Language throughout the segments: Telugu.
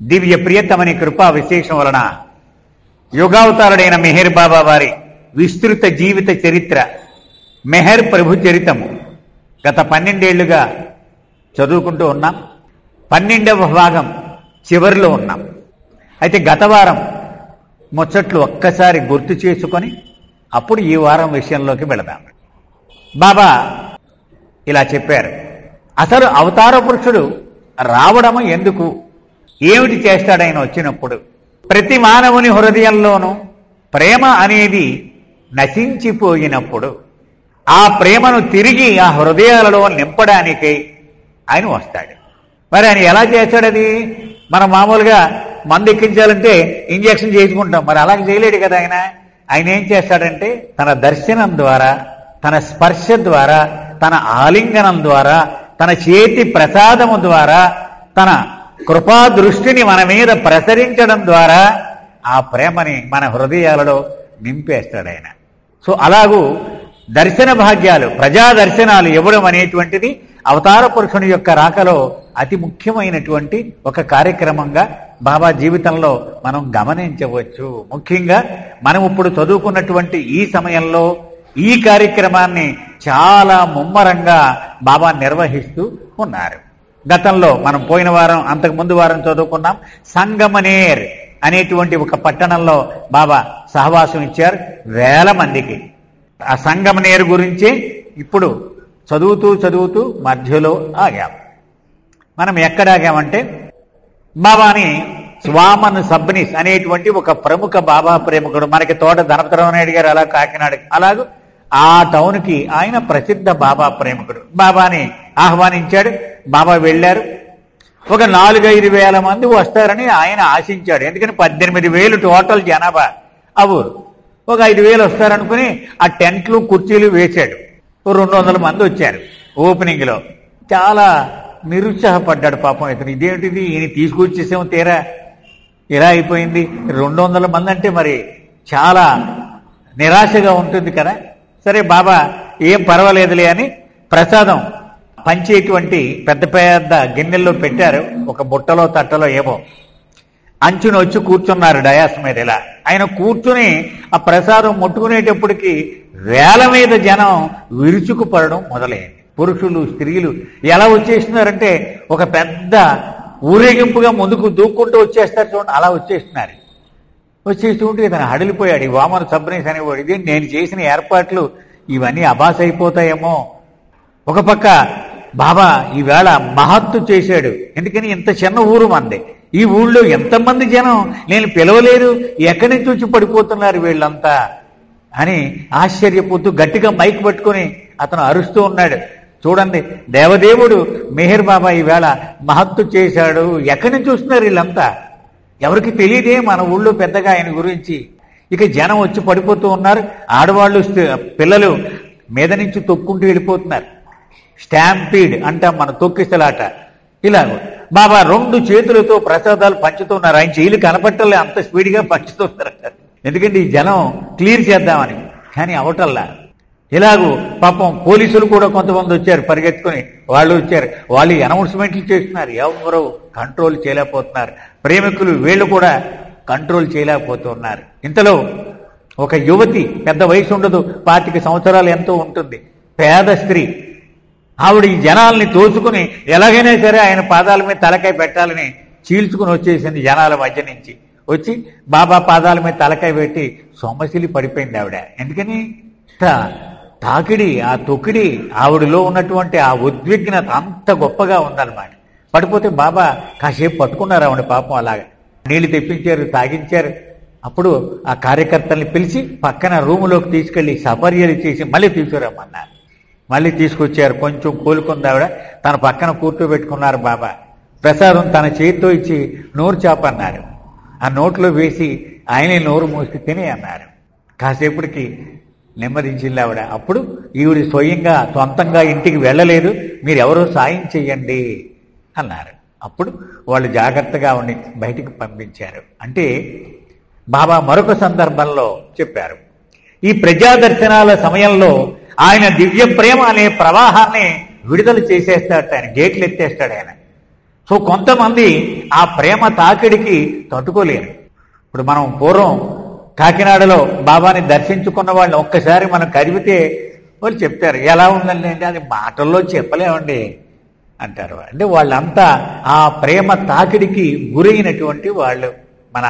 దివ్య ప్రియతమని కృపా విశేషం వలన యుగావతారుడైన మెహర్ బాబా వారి విస్తృత జీవిత చరిత్ర మెహర్ ప్రభు చరితము గత 12 ఏళ్లుగా చదువుకుంటూ ఉన్నాం. 12వ భాగం చివరిలో ఉన్నాం. అయితే గత వారం ముచ్చట్లు ఒక్కసారి గుర్తు చేసుకొని అప్పుడు ఈ వారం విషయంలోకి వెళదాం. బాబా ఇలా చెప్పారు, అసలు అవతార పురుషుడు రావడము ఎందుకు, ఏమిటి చేస్తాడైన వచ్చినప్పుడు? ప్రతి మానవుని హృదయంలోనూ ప్రేమ అనేది నశించిపోయినప్పుడు ఆ ప్రేమను తిరిగి ఆ హృదయాలలో నింపడానికై ఆయన వస్తాడు. మరి ఆయన ఎలా చేస్తాడది? మనం మామూలుగా మందు ఎక్కించాలంటే ఇంజెక్షన్ చేసుకుంటాం, మరి అలాగే చేయలేడు కదా ఆయన. ఆయన ఏం చేస్తాడంటే తన దర్శనం ద్వారా, తన స్పర్శ ద్వారా, తన ఆలింగనం ద్వారా, తన చేతి ప్రసాదము ద్వారా, తన కృపా దృష్టిని మన మీద ప్రసరించడం ద్వారా ఆ ప్రేమని మన హృదయాలలో నింపేస్తాడు ఆయన. సో అలాగూ దర్శన భాగ్యాలు, ప్రజా దర్శనాలు ఇవ్వడం అనేటువంటిది అవతార పురుషుని యొక్క రాకలో అతి ముఖ్యమైనటువంటి ఒక కార్యక్రమంగా బాబా జీవితంలో మనం గమనించవచ్చు. ముఖ్యంగా మనం ఇప్పుడు చదువుకున్నటువంటి ఈ సమయంలో ఈ కార్యక్రమాన్ని చాలా ముమ్మరంగా బాబా నిర్వహిస్తూ ఉన్నారు. గతంలో మనం పోయిన వారం, అంతకు ముందు వారం చదువుకున్నాం. సంగమనేర్ అనేటువంటి ఒక పట్టణంలో బాబా సహవాసం ఇచ్చారు 1000 మందికి. ఆ సంగమనేర్ గురించే ఇప్పుడు చదువుతూ మధ్యలో ఆగాం. మనం ఎక్కడ ఆగామంటే బాబాని స్వామన్ సబ్నిస్ అనేటువంటి ఒక ప్రముఖ బాబా ప్రేమికుడు, మనకి తోట ధనపతిరావు నాయుడు గారు అలా కాకినాడ, అలాగూ ఆ టౌన్కి ఆయన ప్రసిద్ధ బాబా ప్రేమికుడు. బాబాని ఆహ్వానించాడు. బాబా వెళ్ళారు. ఒక 4-5 వేల మంది వస్తారని ఆయన ఆశించాడు. ఎందుకని 18,000 టోటల్ జనాభా ఆ ఊరు. ఒక 5,000 వస్తారనుకుని ఆ టెంట్లు కుర్చీలు వేశాడు. 200 మంది వచ్చారు ఓపెనింగ్ లో. చాలా నిరుత్సాహపడ్డాడు పాపం ఇతను. ఇదేంటిది, ఈయన తీసుకొచ్చేసాము, తీరా ఇలా అయిపోయింది. 200 మంది అంటే మరి చాలా నిరాశగా ఉంటుంది కదా. సరే బాబా ఏం పర్వాలేదులే అని ప్రసాదం పంచేటువంటి పెద్ద పెద్ద గిన్నెల్లో పెట్టారు. ఒక బుట్టలో తట్టలో ఏమో అంచున వచ్చి కూర్చున్నారు డయాస్ మీద. ఇలా ఆయన కూర్చుని ఆ ప్రసాదం ముట్టుకునేటప్పటికి 1000 మీద జనం విరుచుకుపడడం మొదలైంది. పురుషులు, స్త్రీలు ఎలా వచ్చేస్తున్నారంటే ఒక పెద్ద ఊరేగింపుగా ముందుకు దూక్కుంటూ వచ్చేస్తారు చూడండి, అలా వచ్చేస్తున్నారు. వచ్చేస్తుంటే ఇతను హడిలిపోయాడు. ఈ వామన సబ్నీస్ అనేవాడు, ఇది నేను చేసిన ఏర్పాట్లు ఇవన్నీ అబాస్ అయిపోతాయేమో. ఒక పక్క బాబా ఈవేళ మహత్తు చేశాడు. ఎందుకని ఇంత చిన్న ఊరు మంది, ఈ ఊళ్ళో ఎంతమంది జనం నేను పిలవలేదు, ఎక్కడి నుంచి వచ్చి పడిపోతున్నారు వీళ్ళంతా అని ఆశ్చర్యపోతూ గట్టిగా మైక్ పట్టుకుని అతను అరుస్తూ ఉన్నాడు. చూడండి, దేవదేవుడు మెహర్ బాబా ఈవేళ మహత్తు చేశాడు. ఎక్కడి నుంచి వస్తున్నారు వీళ్ళంతా, ఎవరికి తెలియదే మన ఊళ్ళో పెద్దగా ఆయన గురించి. ఇక జనం వచ్చి పడిపోతూ ఉన్నారు. ఆడవాళ్ళు, పిల్లలు మీద నుంచి తొక్కుంటూ వెళ్ళిపోతున్నారు. స్టాంపీడ్ అంటాం మన, తొక్కిసలాట. ఇలాగ బాబా 2 చేతులతో ప్రసాదాలు పంచుతున్నారు. ఆయన చేతులు కనపట్టలే, అంత స్పీడ్గా పంచుతున్నారు. ఎందుకంటే ఈ జనం క్లియర్ చేద్దామని, కానీ అవటల్లా. ఇలాగూ పాపం పోలీసులు కూడా కొంతమంది వచ్చారు పరిగెత్తుకుని. వాళ్ళు వచ్చారు, వాళ్ళు అనౌన్స్మెంట్లు చేస్తున్నారు. ఎవరు కంట్రోల్ చేయలేకపోతున్నారు. ప్రేమికులు వీళ్ళు కూడా కంట్రోల్ చేయలేకపోతున్నారు. ఇంతలో ఒక యువతి, పెద్ద వయసు ఉండదు, 25 సంవత్సరాలు ఎంతో ఉంటుంది, పేద స్త్రీ. ఆవిడ ఈ జనాల్ని తోసుకుని ఎలాగైనా సరే ఆయన పాదాల మీద తలకాయ పెట్టాలని చీల్చుకుని వచ్చేసింది. జనాల మధ్య నుంచి వచ్చి బాబా పాదాల మీద తలకాయ పెట్టి సొమ్మసిలి పడిపోయింది ఆవిడ. ఎందుకని తాకిడి, ఆ తొక్కిడి, ఆవిడలో ఉన్నటువంటి ఆ ఉద్విగ్నత అంత గొప్పగా ఉందన్నమాట. పడిపోతే బాబా కాసేపు పట్టుకున్నారు ఆవిడ పాపం. అలాగా నీళ్లు తెప్పించారు, తాగించారు. అప్పుడు ఆ కార్యకర్తల్ని పిలిచి పక్కన రూములోకి తీసుకెళ్లి సపర్యలు చేసి మళ్ళీ తీసుకురమ్మన్నారు. మళ్ళీ తీసుకొచ్చారు. కొంచెం కోలుకుంది ఆవిడ. తన పక్కన కూర్చోబెట్టుకున్నారు బాబా. ప్రసాదం తన చేతితో ఇచ్చి నోరు చాపన్నారు. ఆ నోట్లో వేసి ఆయనే నోరు మూసి తిని అన్నారు. కాసేపటికి నెమ్మదించింది ఆవిడ. అప్పుడు ఈవిడ స్వయంగా సొంతంగా ఇంటికి వెళ్ళలేదు, మీరెవరో సాయం చెయ్యండి అన్నారు. అప్పుడు వాళ్ళు జాగ్రత్తగా ఉండి బయటికి పంపించారు. అంటే బాబా మరొక సందర్భంలో చెప్పారు, ఈ ప్రజాదర్శనాల సమయంలో ఆయన దివ్య ప్రేమ అనే ప్రవాహాన్ని విడుదల చేసేస్తాడు. ఆయన గేట్లు ఎత్తేస్తాడు. ఆయన సో కొంతమంది ఆ ప్రేమ తాకిడికి తట్టుకోలేరు. ఇప్పుడు మనం పూర్వం కాకినాడలో బాబాని దర్శించుకున్న వాళ్ళు ఒక్కసారి మనం కదిపితే వాళ్ళు చెప్తారు, ఎలా ఉందండి అంటే అది మాటల్లో చెప్పలేమండి అంటారు. అంటే వాళ్ళంతా ఆ ప్రేమ తాకిడికి గురైనటువంటి వాళ్ళు. మన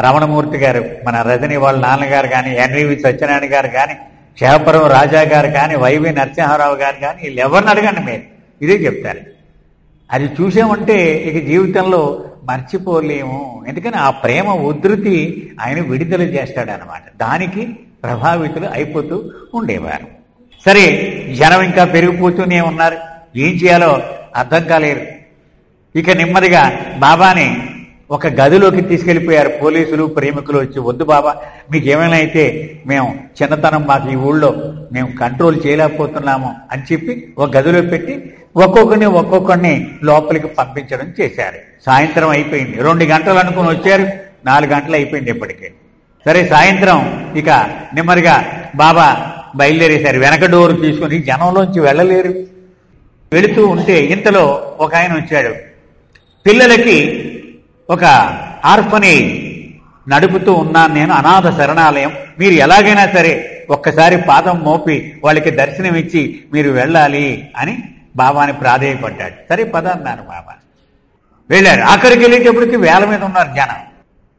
రమణమూర్తి గారు, మన రజని వాళ్ళ నాన్నగారు కానీ, ఎన్వి సత్యనారాయణ గారు కానీ, క్షేపురం రాజా గారు కానీ, వైవి నరసింహారావు గారు కానీ, వీళ్ళు ఎవరిని అడగండి మీరు ఇదే చెప్తారు. అది చూసామంటే ఇక జీవితంలో మర్చిపోలేము. ఎందుకని ఆ ప్రేమ ఉధృతి ఆయన విడుదల చేస్తాడనమాట. దానికి ప్రభావితులు అయిపోతూ ఉండేవారు. సరే, జనం ఇంకా పెరిగిపోతూనే ఉన్నారు. ఏం చేయాలో అర్థం కాలేదు. ఇక నెమ్మదిగా బాబాని ఒక గదిలోకి తీసుకెళ్లిపోయారు పోలీసులు, ప్రేమికులు వచ్చి, వద్దు బాబా, మీకు ఏమైనా అయితే మేము చిన్నతనం మాకు ఈ ఊళ్ళో మేము కంట్రోల్ చేయలేకపోతున్నాము అని చెప్పి ఒక గదిలో పెట్టి ఒక్కొక్కరిని లోపలికి పంపించడం చేశారు. సాయంత్రం అయిపోయింది. 2 గంటలు అనుకుని వచ్చారు, 4 గంటలు అయిపోయింది ఇప్పటికే. సరే, సాయంత్రం ఇక నెమ్మదిగా బాబా బయలుదేరేశారు. వెనక డోరు తీసుకుని జనంలోంచి వెళ్ళలేరు. వెళుతూ ఉంటే ఇంతలో ఒక ఆయన వచ్చాడు. పిల్లలకి ఒక ఆర్ఫనేజ్ నడుపుతూ ఉన్నాను నేను, అనాథ శరణాలయం, మీరు ఎలాగైనా సరే ఒక్కసారి పాదం మోపి వాళ్ళకి దర్శనం ఇచ్చి మీరు వెళ్ళాలి అని బాబాని ప్రాధేయపడ్డాడు. సరే పద అన్నారు. బాబా వెళ్ళారు. అక్కడికి వెళ్ళేటప్పటికి వేల మీద ఉన్నారు జనం.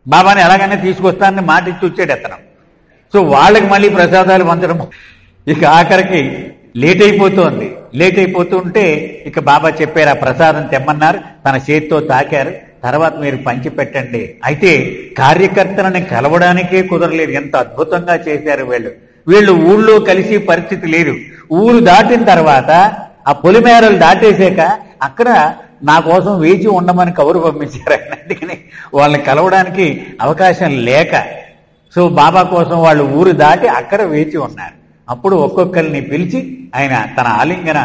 బాబాని ఎలాగైనా తీసుకొస్తానని మాట ఇచ్చి వచ్చాడు అతను. సో వాళ్ళకి మళ్ళీ ప్రసాదాలు పంచడం. ఇక ఆఖరికి లేట్ అయిపోతుంది. లేట్ అయిపోతుంటే ఇక బాబా చెప్పారు, ఆ ప్రసాదం తెమ్మన్నారు. తన చేతితో తాకారు. తర్వాత మీరు పంచి పెట్టండి. అయితే కార్యకర్తలని కలవడానికే కుదరలేదు. ఎంత అద్భుతంగా చేశారు వీళ్ళు ఊళ్ళో కలిసి పరిస్థితి లేదు. ఊరు దాటిన తర్వాత ఆ పొలిమేరలు దాటేసాక అక్కడ నా కోసం వేచి ఉండమని కబురు పంపించారు. అందుకని వాళ్ళని కలవడానికి అవకాశం లేక సో బాబా కోసం వాళ్ళు ఊరు దాటి అక్కడ వేచి ఉన్నారు. అప్పుడు ఒక్కొక్కరిని పిలిచి ఆయన తన ఆలింగన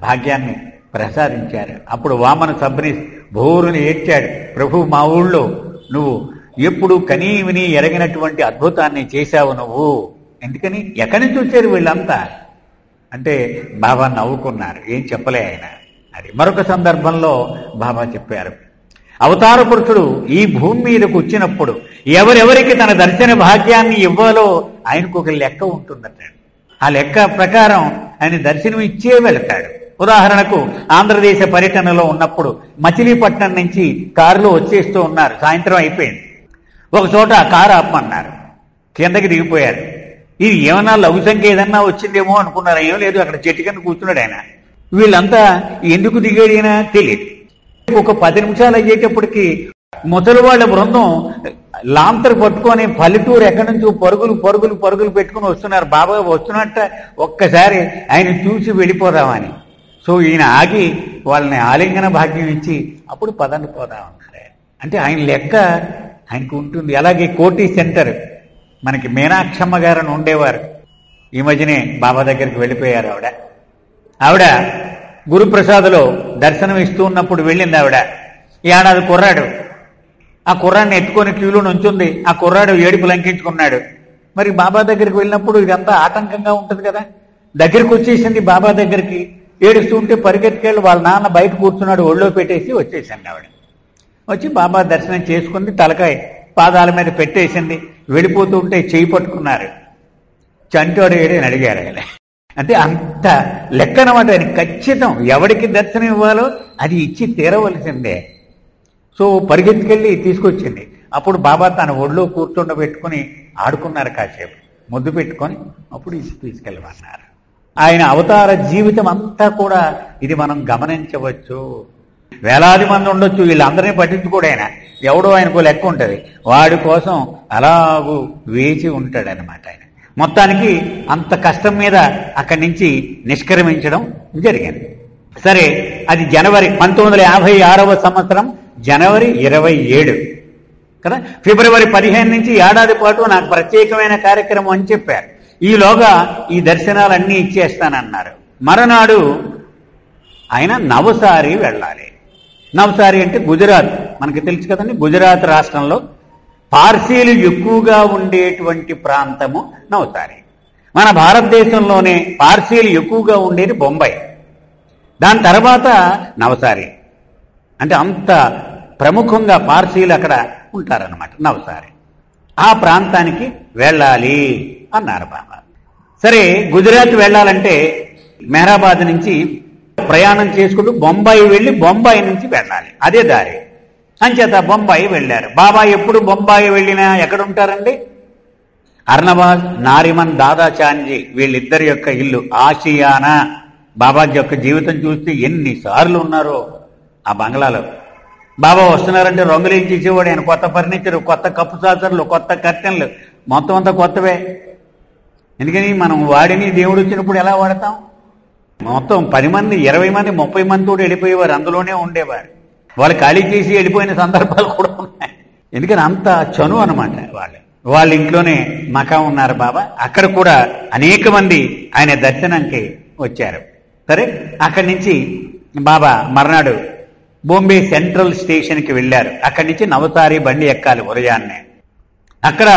భాగ్యాన్ని ప్రసాదించారు. అప్పుడు వామన సబ్ని భోరుని ఏడ్చాడు, ప్రభు మా ఊళ్ళో నువ్వు ఎప్పుడు కనీ విని ఎరగినటువంటి అద్భుతాన్ని చేశావు నువ్వు. ఎందుకని ఎక్కడి నుంచి వచ్చారు వీళ్ళంతా అంటే బాబా నవ్వుకున్నారు. ఏం చెప్పలే ఆయన. అది మరొక సందర్భంలో బాబా చెప్పారు, అవతార పురుషుడు ఈ భూమి మీదకు వచ్చినప్పుడు ఎవరెవరికి తన దర్శన భాగ్యాన్ని ఇవ్వాలో ఆయనకు ఒక లెక్క ఉంటుందట. ఆ లెక్క ప్రకారం ఆయన దర్శనం ఇచ్చే వెళతాడు. ఉదాహరణకు ఆంధ్రదేశ పర్యటనలో ఉన్నప్పుడు మచిలీపట్నం నుంచి కారులో వచ్చేస్తూ ఉన్నారు. సాయంత్రం అయిపోయింది. ఒక చోట కారు ఆపమన్నారు. కిందకి దిగిపోయారు. ఇది ఏమన్నా లఘు సంఖ్య ఏదన్నా వచ్చిందేమో అనుకున్నారు. ఏం లేదు, అక్కడ చెట్టు కింద కూర్చున్నాడు ఆయన. వీళ్ళంతా ఎందుకు దిగేడినా తెలియదు. ఒక 10 నిమిషాలు అయ్యేటప్పటికి ముసలి వాళ్ళ బృందం లాంతరు పట్టుకొని పల్లెటూరు ఎక్కడి నుంచో పరుగులు పెట్టుకుని వస్తున్నారు. బాబా వస్తున్నట్ట ఒక్కసారి ఆయన చూసి వెళ్ళిపోదామని. సో ఈయన ఆగి వాళ్ళని ఆలింగన భాగ్యం ఇచ్చి అప్పుడు పదండి పోదామన్నారు. అంటే ఆయన లెక్క ఆయనకు ఉంటుంది. అలాగే కోటి సెంటర్ మనకి మీనాక్షమ్మ గారని ఉండేవారు. ఈ మధ్యనే బాబా దగ్గరికి వెళ్ళిపోయారు. ఆవిడ గురుప్రసాద్లో దర్శనం ఇస్తూ ఉన్నప్పుడు వెళ్ళింది. ఆవిడ ఏడాది కుర్రాడు. ఆ కుర్రాడిని ఎత్తుకొని క్యూలో నుంచుంది. ఆ కుర్రాడు ఏడుపు లంకించుకున్నాడు. మరి బాబా దగ్గరికి వెళ్ళినప్పుడు ఇదంతా ఆటంకంగా ఉంటుంది కదా. దగ్గరికి వచ్చేసింది బాబా దగ్గరికి. ఏడుస్తూ ఉంటే పరిగెత్తుకెళ్ళి వాళ్ళ నాన్న బయట కూర్చున్నాడు. ఒళ్ళో పెట్టేసి వచ్చేసింది ఆవిడ. వచ్చి బాబా దర్శనం చేసుకుంది. తలకాయ పాదాల మీద పెట్టేసింది. వెళ్ళిపోతూ ఉంటే చేయి పట్టుకున్నారు. చంటోడు ఏడని అడిగారు ఆయన. అంటే అంత లెక్క అనమాట. ఆయన ఖచ్చితం ఎవరికి దర్శనం ఇవ్వాలో అది ఇచ్చి తీరవలసిందే. సో పరిగెత్తుకెళ్ళి తీసుకొచ్చింది. అప్పుడు బాబా తన ఒళ్ళో కూర్చుండబెట్టుకుని ఆడుకున్నారు. కాసేపు ముద్దు పెట్టుకొని అప్పుడు ఇచ్చి తీసుకెళ్ళమన్నారు. ఆయన అవతార జీవితం అంతా కూడా ఇది మనం గమనించవచ్చు. వేలాది మంది ఉండొచ్చు, వీళ్ళందరినీ పట్టించుకోడు ఆయన. ఎవడో ఆయనకు లెక్క ఉంటుంది. వాడి కోసం అలాగూ వేచి ఉంటాడనమాట ఆయన. మొత్తానికి అంత కష్టం మీద అక్కడి నుంచి నిష్క్రమించడం జరిగింది. సరే, అది జనవరి 1956వ సంవత్సరం జనవరి 27 కదా. ఫిబ్రవరి 15 నుంచి ఏడాది పాటు నాకు ప్రత్యేకమైన కార్యక్రమం అని చెప్పారు. ఈలోగా ఈ దర్శనాలన్నీ ఇచ్చేస్తానన్నారు. మరునాడు ఆయన నవసారి వెళ్ళాలి. నవసారి అంటే గుజరాత్, మనకి తెలుసు కదండి. గుజరాత్ రాష్ట్రంలో పార్సీలు ఎక్కువగా ఉండేటువంటి ప్రాంతము నవసారి. మన భారతదేశంలోనే పార్సీలు ఎక్కువగా ఉండేది బొంబాయి, దాని తర్వాత నవసారి. అంటే అంత ప్రముఖంగా పార్సీలు అక్కడ ఉంటారన్నమాట, నవసారి. ఆ ప్రాంతానికి వెళ్ళాలి అన్నారు బాబా. సరే, గుజరాత్ వెళ్ళాలంటే మెహరాబాద్ నుంచి ప్రయాణం చేసుకుంటూ బొంబాయి వెళ్ళి బొంబాయి నుంచి వెళ్ళాలి, అదే దారి. అంచేత బొంబాయి వెళ్ళారు. బాబా ఎప్పుడు బొంబాయి వెళ్ళినా ఎక్కడుంటారండి? అర్నబాద్, నారిమన్, దాదాచాంజీ వీళ్ళిద్దరి యొక్క ఇల్లు ఆసియానా. బాబాజీ యొక్క జీవితం చూస్తే ఎన్నిసార్లు ఉన్నారో ఆ బంగ్లాలో. బాబా వస్తున్నారంటే రంగులేంచి ఇచ్చేవాడు ఆయన. కొత్త ఫర్నిచరు, కొత్త కప్పు సాసర్లు, కొత్త కర్టెన్లు, మొత్తం అంతా కొత్తవే. ఎందుకని మనం వాడిని దేవుడు వచ్చినప్పుడు ఎలా వాడతాం? మొత్తం 10 మంది, 20 మంది, 30 మంది తోటి వెళ్ళిపోయేవారు, అందులోనే ఉండేవారు. వాళ్ళు ఖాళీ చేసి వెళ్ళిపోయిన సందర్భాలు కూడా ఉన్నాయి. ఎందుకని అంత చనువు అనమాట వాళ్ళ ఇంట్లోనే మకా ఉన్నారు బాబా. అక్కడ కూడా అనేక మంది ఆయన దర్శనానికి వచ్చారు. సరే, అక్కడి నుంచి బాబా మర్నాడు బాంబే సెంట్రల్ స్టేషన్కి వెళ్ళారు. అక్కడి నుంచి నవసారి బండి ఎక్కాలి ఉదయాన్నే. అక్కడ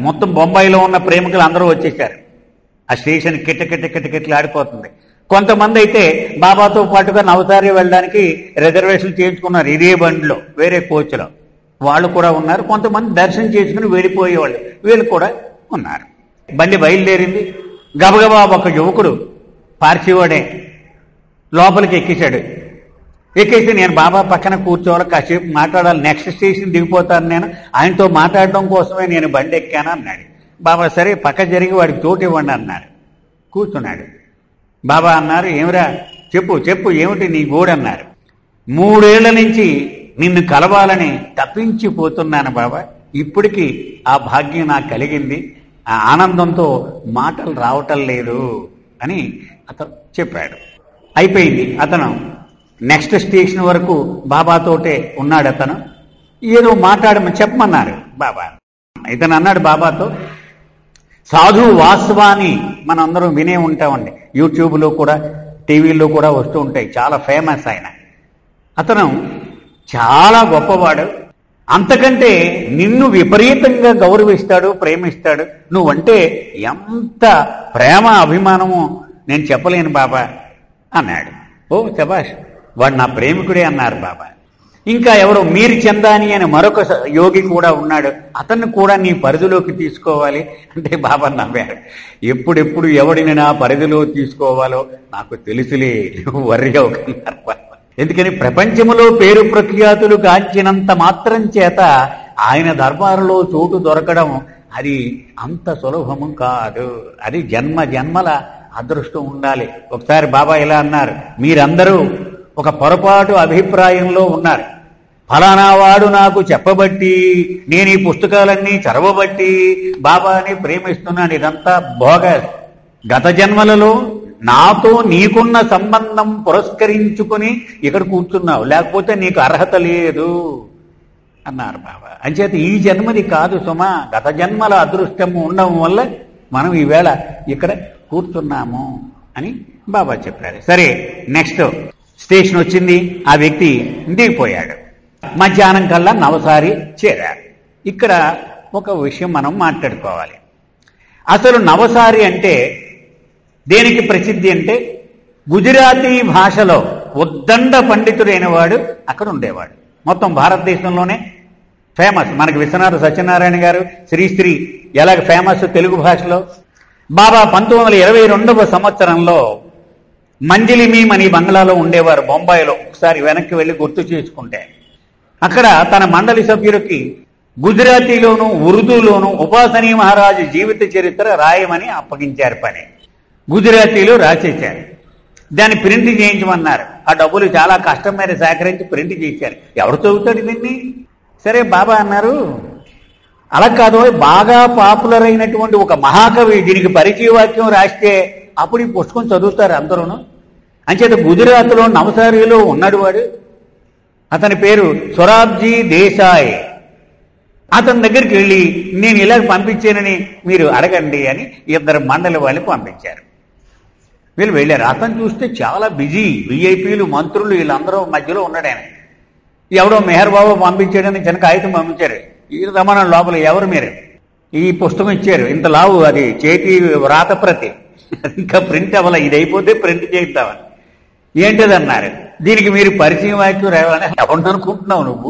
మొత్తం బొంబాయిలో ఉన్న ప్రేమికులు అందరూ వచ్చేసారు. ఆ స్టేషన్ కిటకిటలు ఆడిపోతుంది. కొంతమంది అయితే బాబాతో పాటుగా నవసారి వెళ్ళడానికి రిజర్వేషన్ చేయించుకున్నారు, ఇదే బండిలో, వేరే కోచ్లో. వాళ్ళు కూడా ఉన్నారు. కొంతమంది దర్శనం చేసుకుని వెళ్ళిపోయేవాళ్ళు, వీళ్ళు కూడా ఉన్నారు. బండి బయలుదేరింది. గబగబా ఒక యువకుడు పార్సీవాడే లోపలికి ఎక్కేశాడు. ఎక్కేసి నేను బాబా పక్కన కూర్చోవాలి, కాసేపు మాట్లాడాలి, నెక్స్ట్ స్టేషన్ దిగిపోతాను, నేను ఆయనతో మాట్లాడడం కోసమే నేను బండి ఎక్కాను అన్నాడు. బాబా సరే పక్క జరిగి వాడికి చోటు ఇవ్వండి అన్నారు. కూర్చున్నాడు. బాబా అన్నారు, ఏమిరా చెప్పు ఏమిటి నీ గోడన్నారు. 3 ఏళ్ల నుంచి నిన్ను కలవాలని తప్పించిపోతున్నాను బాబా, ఇప్పటికీ ఆ భాగ్యం నాకు కలిగింది, ఆ ఆనందంతో మాటలు రావటం లేదు అని అతను చెప్పాడు. అయిపోయింది. అతను నెక్స్ట్ స్టేషన్ వరకు బాబాతోటే ఉన్నాడు. అతను ఏదో చెప్పమన్నారు బాబా. ఇతను అన్నాడు బాబాతో, సాధు వాస్వాని మనందరం వినే ఉంటామండి, యూట్యూబ్లో కూడా టీవీల్లో కూడా వస్తూ ఉంటాయి, చాలా ఫేమస్ ఆయన. అతను చాలా గొప్పవాడు, అంతకంటే నిన్ను విపరీతంగా గౌరవిస్తాడు, ప్రేమిస్తాడు. నువ్వంటే ఎంత ప్రేమ అభిమానమో నేను చెప్పలేను బాబా అన్నాడు. ఓ శభాష్, వాడు నా ప్రేమికుడే అన్నారు బాబా. ఇంకా ఎవరో మీర్ చందాని అని మరొక యోగి కూడా ఉన్నాడు, అతన్ని కూడా నీ పరిధిలోకి తీసుకోవాలి అంటే బాబా నవ్వారు. ఎప్పుడెప్పుడు ఎవడిని నా పరిధిలో తీసుకోవాలో నాకు తెలుసులే, వర్రీ అవ్వకన్నారు బాబా. ఎందుకని ప్రపంచంలో పేరు ప్రఖ్యాతులు గాంచినంత మాత్రం చేత ఆయన దర్బారులో చోటు దొరకడం అది అంత సులభము కాదు. అది జన్మల అదృష్టం ఉండాలి. ఒకసారి బాబా ఇలా అన్నారు, మీరందరూ ఒక పొరపాటు అభిప్రాయంలో ఉన్నారు. ఫలానా వాడు నాకు చెప్పబట్టి, నేను ఈ పుస్తకాలన్నీ చదవబట్టి బాబాని ప్రేమిస్తున్నాను. ఇదంతా బోగస్. గత జన్మలలో నాతో నీకున్న సంబంధం పురస్కరించుకుని ఇక్కడ కూర్చున్నావు, లేకపోతే నీకు అర్హత లేదు అన్నారు బాబా. అంచేత ఈ జన్మది కాదు సుమా, గత జన్మల అదృష్టము ఉండడం వల్ల మనం ఈవేళ ఇక్కడ కూర్చున్నాము అని బాబా చెప్పారు. సరే, నెక్స్ట్ స్టేషన్ వచ్చింది. ఆ వ్యక్తి దిగిపోయాడు. మధ్యాహ్నం కల్లా నవసారి చేరారు. ఇక్కడ ఒక విషయం మనం మాట్లాడుకోవాలి. అసలు నవసారి అంటే దేనికి ప్రసిద్ధి అంటే, గుజరాతీ భాషలో ఉద్దండ పండితుడైన వాడు అక్కడ ఉండేవాడు. మొత్తం భారతదేశంలోనే ఫేమస్. మనకి విశ్వనాథ సత్యనారాయణ గారు శ్రీశ్రీ ఎలాగ ఫేమస్ తెలుగు భాషలో. బాబా 1922వ సంవత్సరంలో మంజిలిమీమ్ అని బంగ్లాలో ఉండేవారు బొంబాయిలో. ఒకసారి వెనక్కి వెళ్ళి గుర్తు చేసుకుంటే, అక్కడ తన మండలి సభ్యులకి గుజరాతీలోను ఉర్దూలోను ఉపాసనీ మహారాజు జీవిత చరిత్ర రాయమని అప్పగించారు పని. గుజరాతీలో రాసేశారు. దాన్ని ప్రింట్ చేయించమన్నారు. ఆ డబ్బులు చాలా కష్టం మీద సేకరించి ప్రింట్ చేశారు. ఎవరు చదువుతాడు దీన్ని? సరే బాబా అన్నారు, అలా కాదు, బాగా పాపులర్ అయినటువంటి ఒక మహాకవి దీనికి పరిచయ వాక్యం రాస్తే అప్పుడు ఈ పుస్తకం చదువుతారు అందరూను. అంచేత గుజరాత్లో నవసారిలో ఉన్నాడు వాడు. అతని పేరు సొరాబ్జీ దేశాయ్. అతని దగ్గరికి వెళ్ళి నేను ఇలా పంపించానని మీరు అడగండి అని 2 మండలి వాళ్ళు పంపించారు. వీళ్ళు వెళ్ళారు. అతను చూస్తే చాలా బిజీ, విఐపీలు, మంత్రులు వీళ్ళందరూ మధ్యలో ఉన్నాడు ఆయన. ఎవడో మెహర్ బాబు పంపించాడని చిన్న కాగితం పంపించారు. ఈ రమణం లోపల ఎవరు మీరు? ఈ పుస్తకం ఇచ్చారు, ఇంత లావు, అది చేతి వ్రాత ప్రతి, ఇంకా ప్రింట్ అవ్వాల, ఇది అయిపోతే ప్రింట్ చేద్దామని. ఏంటిదన్నారు. దీనికి మీరు పరిచయం వాక్యం రావాలని ఎవరిని అనుకుంటున్నావు నువ్వు?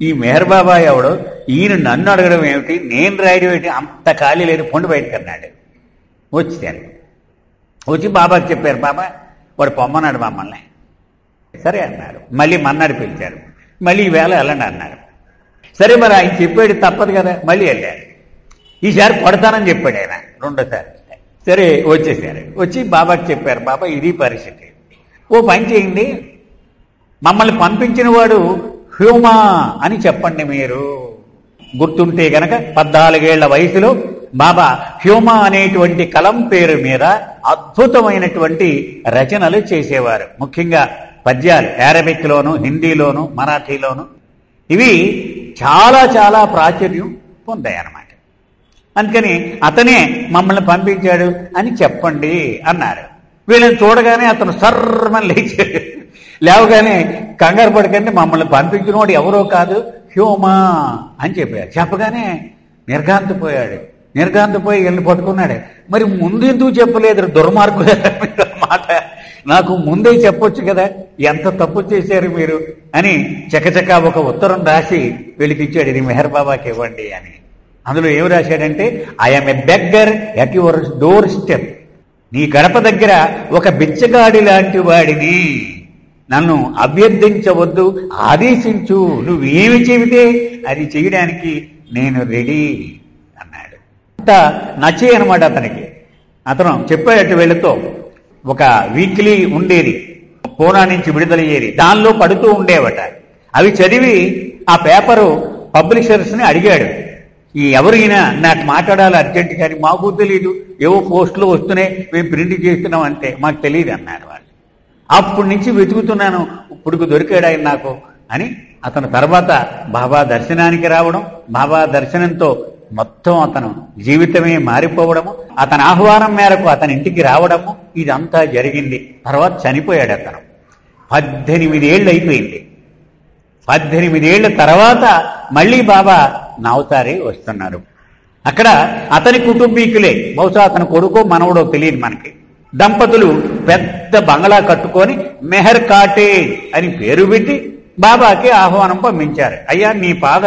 ఈ మెహర్ బాబా ఎవడో, ఈయన నన్ను అడగడం ఏమిటి, నేను రాయడం ఏమిటి, అంత ఖాళీ లేదు, పొండి బయటకు అన్నాడు. వచ్చాను. వచ్చి బాబాకి చెప్పారు, బాబా వాడు పొమ్మన్నాడు మమ్మల్ని. సరే అన్నారు. మళ్ళీ మన్నాడు పిలిచారు. మళ్ళీ ఈవేళ వెళ్ళండి అన్నారు. సరే మరి ఆయన చెప్పాడు, తప్పదు కదా. మళ్ళీ వెళ్ళారు. ఈసారి కొడతానని చెప్పాడు ఆయన రెండోసారి. సరే వచ్చేసారు. వచ్చి బాబాకి చెప్పారు, బాబా ఇది పరిస్థితి, ఓ పని చేయండి, మమ్మల్ని పంపించిన వాడు హ్యూమా అని చెప్పండి. మీరు గుర్తుంటే గనక 14 ఏళ్ల వయసులో బాబా హ్యూమా అనేటువంటి కలం పేరు మీద అద్భుతమైనటువంటి రచనలు చేసేవారు. ముఖ్యంగా పద్యాలు అరబిక్లోను, హిందీలోను, మరాఠీలోను. ఇవి చాలా చాలా ప్రాచుర్యం పొందాయన్నమాట. అందుకని అతనే మమ్మల్ని పంపించాడు అని చెప్పండి అన్నారు. వీళ్ళని చూడగానే అతను సర్రమని లేచాడు. లేవగానే కంగారు పడకండి, మమ్మల్ని పంపించిన వాడు ఎవరో కాదు, హ్యూమా అని చెప్పారు. చెప్పగానే నిర్ఘాంతపోయాడు. నిర్ఘాంతపోయి వెళ్ళి పట్టుకున్నాడు. మరి ముందు ఎందుకు చెప్పలేదు దుర్మార్గులు మాట, నాకు ముందే చెప్పొచ్చు కదా, ఎంత తప్పు చేశారు మీరు అని చకచకా ఒక ఉత్తరం రాసి వీళ్ళకిచ్చాడు. ఇది మెహర్ బాబాకి ఇవ్వండి అని. అందులో ఏం రాశాడంటే, I'm a beggar at your door step. నీ గడప దగ్గర ఒక బిచ్చగాడి లాంటి వాడిని, నన్ను అభ్యర్థించవద్దు, ఆదేశించు, నువ్వేమి చెబితే అది చేయడానికి నేను రెడీ అన్నాడు. అంత నచ్చే అనమాట అతనికి. అతను చెప్పేటట్టు వీళ్ళతో ఒక వీక్లీ ఉండేది, పూనా నుంచి విడుదలయ్యేది, దానిలో పడుతూ ఉండేవట. అవి చదివి ఆ పేపరు పబ్లిషర్స్ని అడిగాడు, ఈ ఎవరైనా నాకు మాట్లాడాలి అర్జెంట్, కానీ మాకు తెలియదు, ఏవో పోస్టులు వస్తున్నాయి, మేము ప్రింట్ చేస్తున్నాం అంతే, మాకు తెలియదు అన్నారు వాళ్ళు. అప్పటి నుంచి వెతుకుతున్నాను, ఇప్పుడు దొరికాడు ఆయన నాకు అని. అతను తర్వాత బాబా దర్శనానికి రావడం, బాబా దర్శనంతో మొత్తం అతను జీవితమే మారిపోవడము, అతని ఆహ్వానం మేరకు అతని ఇంటికి రావడము, ఇదంతా జరిగింది. తర్వాత చనిపోయాడు అతను. 18 ఏళ్ళు అయిపోయింది. 18 ఏళ్ల తర్వాత మళ్ళీ బాబా నవసారి వస్తున్నారు. అక్కడ అతని కుటుంబీకులే, బహుశా అతని కొడుకో మనవడో తెలియదు మనకి, దంపతులు పెద్ద బంగళా కట్టుకొని మెహర్ కాటేజ్ అని పేరు పెట్టి బాబాకి ఆహ్వానం పంపించారు. అయ్యా, నీ పాద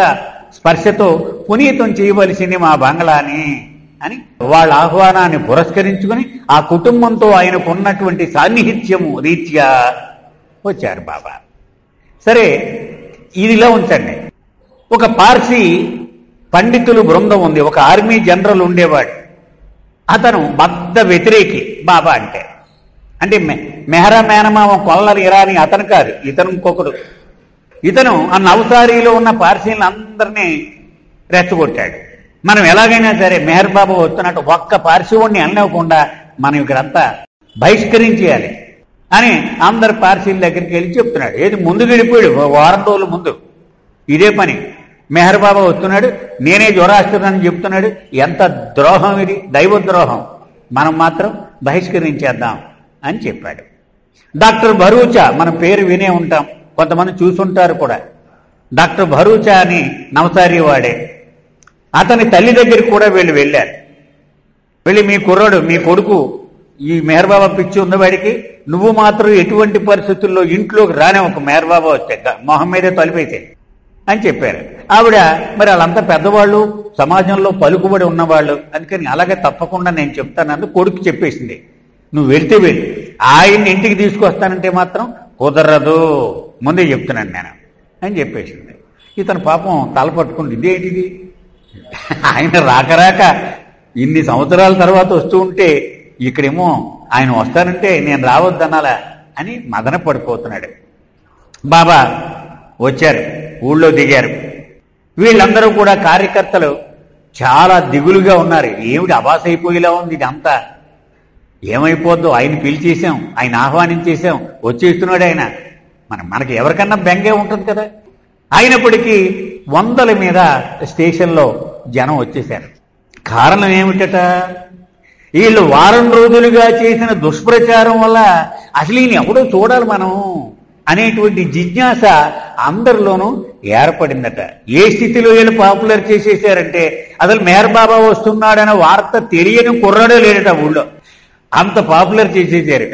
స్పర్శతో పునీతం చేయవలసింది మా బంగళాని అని వాళ్ళ ఆహ్వానాన్ని పురస్కరించుకుని ఆ కుటుంబంతో ఆయనకు ఉన్నటువంటి సాన్నిహిత్యము రీత్యా వచ్చారు బాబా. సరే, ఇదిలా ఉంచండి. ఒక పార్సీ పండితులు బృందం ఉంది, ఒక ఆర్మీ జనరల్ ఉండేవాడు. అతను బద్ద వ్యతిరేకి బాబా అంటే మెహరా మేనమామ కొల్లరి ఇరానీ అతను కాదు, ఇతను ఇంకొకడు. ఇతను ఆ నవసారిలో ఉన్న పార్సీలను అందరినీ రెచ్చగొట్టాడు. మనం ఎలాగైనా సరే మెహర్ బాబా వస్తున్నట్టు ఒక్క పార్సీవాడిని అనలేకుండా మనం ఇక్కడంతా బహిష్కరించేయాలి అని అందరు పార్సీల దగ్గరికి వెళ్ళి చెప్తున్నాడు. ఏది ముందుకు వెళ్ళిపోయాడు, వారం రోజుల ముందు ఇదే పని. మెహర్ బాబా వస్తున్నాడు, నేనే జొరాస్తున్నా చెప్తున్నాడు. ఎంత ద్రోహం ఇది, దైవ ద్రోహం, మనం మాత్రం బహిష్కరించేద్దాం అని చెప్పాడు. డాక్టర్ భరూచా, మన పేరు వినే ఉంటాం, కొంతమంది చూసుంటారు కూడా. డాక్టర్ భరూచా అని నవసారి వాడే. అతని తల్లి దగ్గరికి కూడా వీళ్ళు వెళ్ళారు. వెళ్ళి, మీ కుర్రాడు, మీ కొడుకు ఈ మెహర్ బాబా పిచ్చి ఉన్నవాడికి, నువ్వు మాత్రం ఎటువంటి పరిస్థితుల్లో ఇంట్లోకి రానే ఒక మెహర్ బాబా వస్తే మొహం మీదే తలిపైతే అని చెప్పారు. ఆవిడ మరి వాళ్ళంతా పెద్దవాళ్ళు, సమాజంలో పలుకుబడి ఉన్నవాళ్ళు, అందుకని అలాగే తప్పకుండా నేను చెప్తానని కొడుకు చెప్పేసింది. నువ్వు వెళ్తే వెళ్ళి, ఆయన్ని ఇంటికి తీసుకొస్తానంటే మాత్రం కుదరదు, ముందే చెప్తున్నాను నేను అని చెప్పేసింది. ఇతను పాపం తల పట్టుకుంది, ఇదేంటిది, ఆయన రాక ఇన్ని సంవత్సరాల తర్వాత వస్తూ ఉంటే ఇక్కడేమో ఆయన వస్తానంటే నేను రావద్దనాలా అని మదన పడిపోతున్నాడు. బాబా వచ్చారు, ఊళ్ళో దిగారు. వీళ్ళందరూ కూడా కార్యకర్తలు చాలా దిగులుగా ఉన్నారు. ఏమిటి అబాస్ అయిపోయేలా ఉంది ఇదంతా, ఏమైపోద్దో, ఆయన పిలిచేసాం, ఆయన ఆహ్వానించేసాం, వచ్చేస్తున్నాడు ఆయన, మనకి ఎవరికన్నా బెంగే ఉంటుంది కదా. అయినప్పటికీ 100ల మీద స్టేషన్లో జనం వచ్చేశారు. కారణం ఏమిటట, వీళ్ళు వారం రోజులుగా చేసిన దుష్ప్రచారం వల్ల అసలు ఈయన ఎవడో చూడాలి మనం అనేటువంటి జిజ్ఞాస అందరిలోనూ ఏర్పడిందట. ఏ స్థితిలో వీళ్ళు పాపులర్ చేసేసారంటే, అసలు మెహర్ బాబా వస్తున్నాడనే వార్త తెలియని కుర్రాడే లేడట ఊళ్ళో, అంత పాపులర్ చేసేసారు.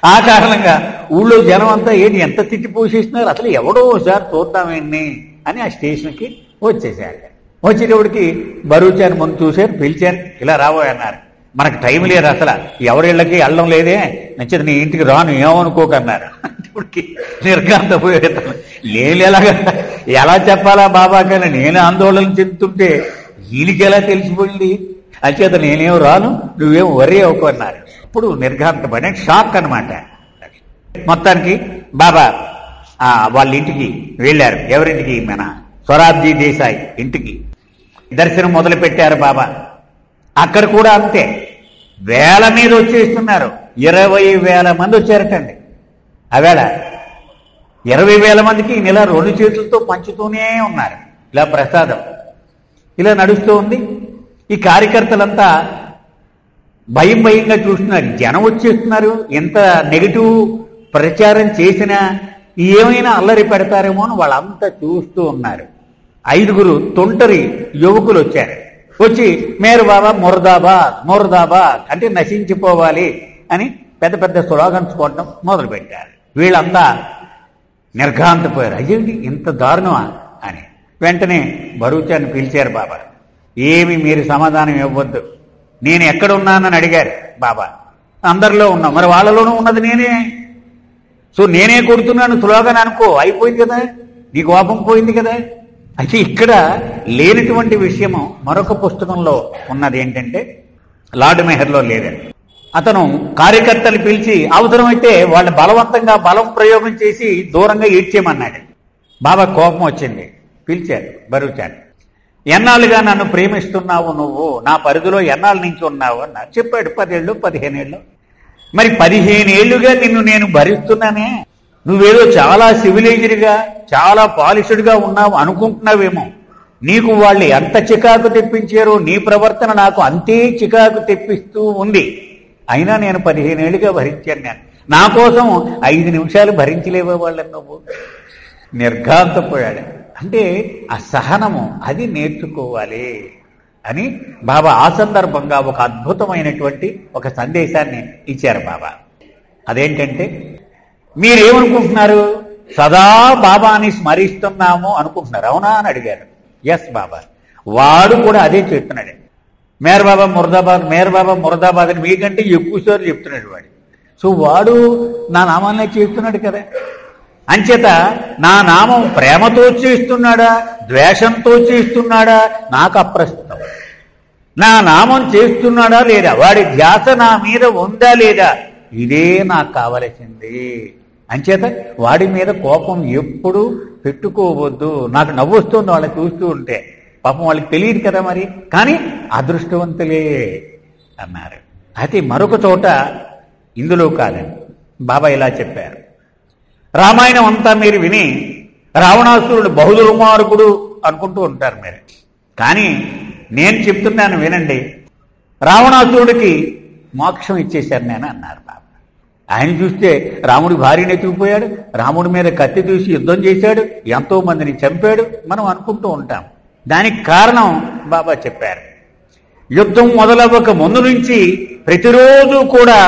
ఆ కారణంగా ఊళ్ళో జనం అంతా ఏంటి ఎంత తిట్టి పోషిస్తున్నారు, అసలు ఎవడో ఒకసారి చూద్దామేంటి అని ఆ స్టేషన్కి వచ్చేసారు. వచ్చేటప్పటికి బరూచాని ముందు చూశారు, పిలిచారు, ఇలా రాబోయ్ అన్నారు. మనకు టైం లేదు, అసలు ఎవరిళ్ళకి వెళ్ళడం లేదే, నచ్చేది నీ ఇంటికి రాను ఏమనుకోకన్నారు. ఇప్పటికి నిర్ఘాంత పోయేది లేలాగా ఎలా చెప్పాలా బాబా కానీ నేను ఆందోళన చెందుతుంటే వీళ్ళకి ఎలా తెలిసిపోయింది, అచేత నేనేం రాను నువ్వేం వరి అవ్వకు అన్నారు. ఇప్పుడు నిర్ఘాంతపడి షాక్ అనమాట. మొత్తానికి బాబా వాళ్ళ ఇంటికి వెళ్ళారు. ఎవరింటికి? మన సొరాబ్జీ దేశాయ్ ఇంటికి దర్శనం మొదలు పెట్టారు బాబా. అక్కడ కూడా అంతే, వేల మీద వచ్చేస్తున్నారు. 20,000 మంది వచ్చారటండి. ఆవేళ 20,000 మందికి నెల 2 చేతులతో పంచుతూనే ఉన్నారు. ఇలా ప్రసాదం ఇలా నడుస్తూ ఉంది. ఈ కార్యకర్తలంతా భయంగా చూస్తున్నారు. జనం వచ్చేస్తున్నారు, ఎంత నెగిటివ్ ప్రచారం చేసినా ఏమైనా అల్లరి పెడతారేమో అని వాళ్ళంతా చూస్తూ ఉన్నారు. 5 తొంటరి యువకులు వచ్చారు. వచ్చి మేరు బాబా ముర్దాబాద్ ముర్దాబాద్ అంటే నశించిపోవాలి అని పెద్ద పెద్ద స్లోగన్స్ కొట్టడం మొదలుపెట్టారు. వీళ్ళంతా నిర్ఘాంతపోయారు. అయ్యేంటి ఇంత దారుణమా అని. వెంటనే బరూచాన్ని పిలిచారు బాబా. ఏమి మీరు సమాధానం ఇవ్వద్దు, నేను ఎక్కడున్నానని అడిగారు బాబా. అందరిలో ఉన్నా, మరి వాళ్ళలోనూ ఉన్నది నేనే, సో నేనే కొడుతున్నాను స్లోగన్ అనుకో, అయిపోయింది కదా, నీ కోపం పోయింది కదా. అయితే ఇక్కడ లేనటువంటి విషయము మరొక పుస్తకంలో ఉన్నది ఏంటంటే లార్డ్ మెహర్లో లేదండి. అతను కార్యకర్తలు పిలిచి అవసరమైతే వాళ్ళని బలవంతంగా బలం ప్రయోగం చేసి దూరంగా ఈడ్చేయమన్నాడు. బాబా కోపం వచ్చింది, పిలిచారు బరూచాన్ని. ఎన్నాళ్ళుగా నన్ను ప్రేమిస్తున్నావు, నువ్వు నా పరిధిలో ఎన్నాళ్ళ నుంచి ఉన్నావు అన్నారు. చెప్పాడు 10 ఏళ్ళు 15 ఏళ్ళు. మరి 15 ఏళ్లుగా నిన్ను నేను భరిస్తున్నానే, నువ్వేదో చాలా సివిలైజ్డ్గా చాలా పాలిష్డ్గా ఉన్నావు అనుకుంటున్నావేమో. నీకు వాళ్ళు ఎంత చికాకు తెప్పించారో నీ ప్రవర్తన నాకు అంతే చికాకు తెప్పిస్తూ ఉంది. అయినా నేను 15 ఏళ్ళుగా భరించాను. నేను నా కోసం 5 నిమిషాలు భరించలేవే వాళ్ళని నువ్వు. నిర్ఘాంతపోయాడు. అంటే ఆ సహనము అది నేర్చుకోవాలి అని బాబా ఆ సందర్భంగా ఒక అద్భుతమైనటువంటి ఒక సందేశాన్ని ఇచ్చారు బాబా. అదేంటంటే, మీరేమనుకుంటున్నారు, సదా బాబాని స్మరిస్తున్నాము అనుకుంటున్నారు, అవునా అని అడిగారు. ఎస్ బాబా. వాడు కూడా అదే చెప్తున్నాడు. మేర్ బాబా ముర్దాబాద్ మేర్ బాబా ముర్దాబాద్ అని మీకంటే ఎక్కువసార్లు చెప్తున్నాడు వాడు. సో వాడు నా నామాన్నే చేస్తున్నాడు కదా. అంచేత నా నామం ప్రేమతో చేస్తున్నాడా ద్వేషంతో చేస్తున్నాడా నాకు అప్రస్తుతం. నా నామం చేస్తున్నాడా లేదా, వాడి ధ్యాస నా మీద ఉందా లేదా, ఇదే నాకు కావలసింది. అంచేత వాడి మీద కోపం ఎప్పుడు పెట్టుకోవద్దు. నాకు నవ్వు వస్తుంది వాళ్ళని చూస్తూ ఉంటే, పాపం వాళ్ళకి తెలియదు కదా మరి, కానీ అదృష్టవంతులే అన్నారు. అయితే మరొక చోట ఇందులో కాదండి బాబా ఇలా చెప్పారు. రామాయణం అంతా మీరు విని రావణాసురుడు బహుదుర్మార్గుడు అనుకుంటూ ఉంటారు మీరు, కానీ నేను చెప్తున్నాను వినండి. రావణాసురుడికి మోక్షం ఇచ్చేశారు నేను అన్నారు బాబా. ఆయన చూస్తే రాముడి భార్యను ఎత్తుకుపోయాడు, రాముడి మీద కత్తి తీసి యుద్ధం చేశాడు, ఎంతో మందిని చంపాడు మనం అనుకుంటూ ఉంటాం. దానికి కారణం బాబా చెప్పారు. యుద్ధం మొదలవ్వక ముందు నుంచి ప్రతిరోజు కూడా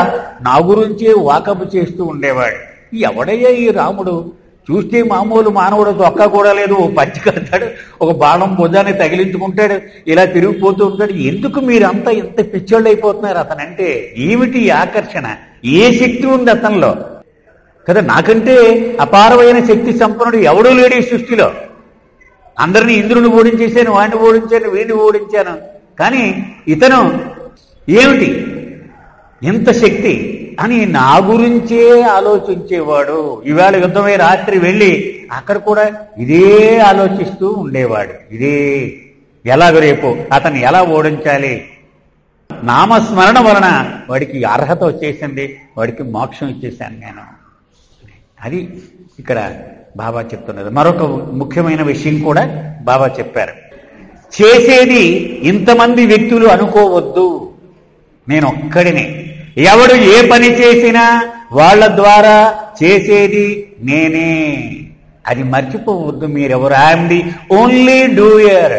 నా గురించే వాకపు చేస్తూ ఉండేవాడు. ఎవడయ్యా ఈ రాముడు, చూస్తే మామూలు మానవుడు, తొక్క కూడా లేదు, ఓ పంచి కడతాడు, ఒక బాణం భుజాన్ని తగిలించుకుంటాడు, ఇలా తిరిగిపోతూ ఉంటాడు. ఎందుకు మీరంతా ఎంత పిచ్చోళ్ళు అయిపోతున్నారు అతనంటే? ఏమిటి ఆకర్షణ, ఏ శక్తి ఉంది అతనిలో కదా? నాకంటే అపారమైన శక్తి సంపన్నుడు ఎవడూ లేడు ఈ సృష్టిలో. అందరినీ ఇంద్రుని ఓడించేశాను, వాడిని ఓడించాను, వీడిని ఓడించాను, కానీ ఇతను ఏమిటి ఎంత శక్తి అని నా గురించే ఆలోచించేవాడు. ఈవేళ యుద్ధమై రాత్రి వెళ్ళి అక్కడ కూడా ఇదే ఆలోచిస్తూ ఉండేవాడు. ఇదే ఎలాగ రేపు అతన్ని ఎలా ఓడించాలి. నామస్మరణ వలన వాడికి అర్హత వచ్చేసింది, వాడికి మోక్షం ఇచ్చేశాను నేను. అది ఇక్కడ బాబా చెప్తున్నది. మరొక ముఖ్యమైన విషయం కూడా బాబా చెప్పారు. చేసేది ఇంతమంది వ్యక్తులు అనుకోవద్దు, నేను ఒక్కడినే. ఎవడు ఏ పని చేసినా వాళ్ళ ద్వారా చేసేది నేనే, అది మర్చిపోవద్దు మీరెవరు. I'm the only doer,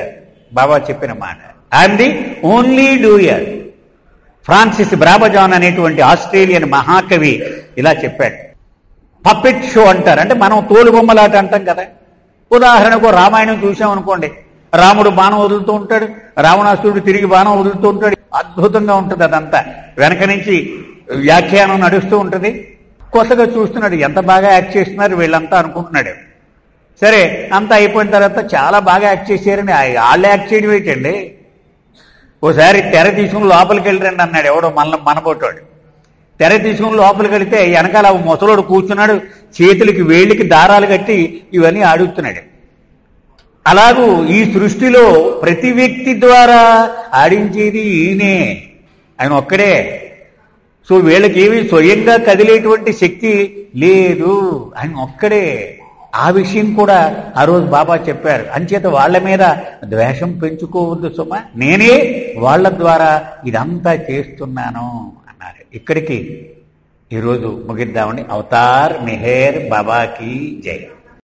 Baba చెప్పిన మాట. I'm the only doer. Francis Brabazon అనేటువంటి ఆస్ట్రేలియన్ మహాకవి ఇలా చెప్పాడు. పప్పెట్ షో అంటారు, అంటే మనం తోలుబొమ్మలాట అంటాం కదా. ఉదాహరణకు రామాయణం చూసామనుకోండి, రాముడు బాణం వదులుతూ ఉంటాడు, రావణాసురుడు తిరిగి బాణం వదులుతూ ఉంటాడు. అద్భుతంగా ఉంటుంది అదంతా. వెనక నుంచి వ్యాఖ్యానం నడుస్తూ ఉంటుంది. కొత్తగా చూస్తున్నాడు, ఎంత బాగా యాక్ట్ చేస్తున్నారు వీళ్ళంతా అనుకుంటున్నాడు. సరే, అంతా అయిపోయిన తర్వాత చాలా బాగా యాక్ట్ చేశారని వాళ్ళు యాక్ట్ చేయడం ఏంటండి. ఓసారి తెర తీసుకుని లోపలికి వెళ్ళరండి అన్నాడు ఎవడో మనబోటాడు. తెర తీసుకుని లోపలికి వెళితే వెనకాల ముసలోడు కూర్చున్నాడు, చేతులకి వేళ్ళకి దారాలు కట్టి ఇవన్నీ ఆడుతున్నాడు. అలాగూ ఈ సృష్టిలో ప్రతి వ్యక్తి ద్వారా ఆడించేది ఈయనే, ఆయన ఒక్కడే. సో వీళ్ళకి ఏమీ స్వయంగా కదిలేటువంటి శక్తి లేదు, ఆయన ఒక్కడే. ఆ విషయం కూడా ఆ రోజు బాబా చెప్పారు. అంచేత వాళ్ళ మీద ద్వేషం పెంచుకోవద్దు సుమా, నేనే వాళ్ళ ద్వారా ఇదంతా చేస్తున్నాను అన్నారు. ఇక్కడికి ఈరోజు ముగిద్దామండి. అవతార్ మెహర్ బాబాకి జై.